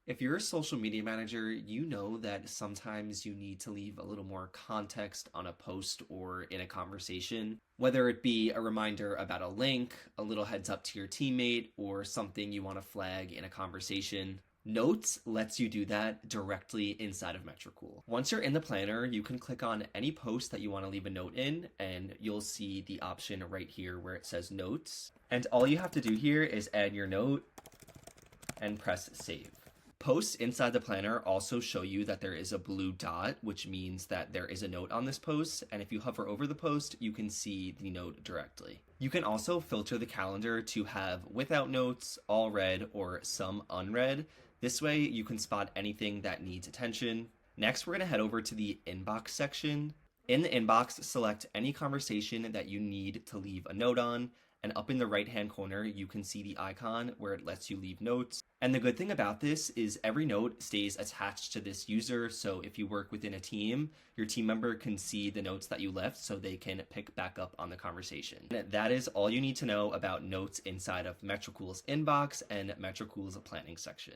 If you're a social media manager, you know that sometimes you need to leave a little more context on a post or in a conversation, whether it be a reminder about a link, a little heads up to your teammate, or something you want to flag in a conversation. Notes lets you do that directly inside of Metricool. Once you're in the planner, you can click on any post that you want to leave a note in, and you'll see the option right here where it says Notes. And all you have to do here is add your note and press Save. Posts inside the planner also show you that there is a blue dot, which means that there is a note on this post, and if you hover over the post, you can see the note directly. You can also filter the calendar to have without notes, all read, or some unread. This way, you can spot anything that needs attention. Next, we're going to head over to the inbox section. In the inbox, select any conversation that you need to leave a note on, and up in the right-hand corner, you can see the icon where it lets you leave notes. And the good thing about this is every note stays attached to this user, so if you work within a team, your team member can see the notes that you left so they can pick back up on the conversation. And that is all you need to know about notes inside of Metricool's inbox and Metricool's planning section.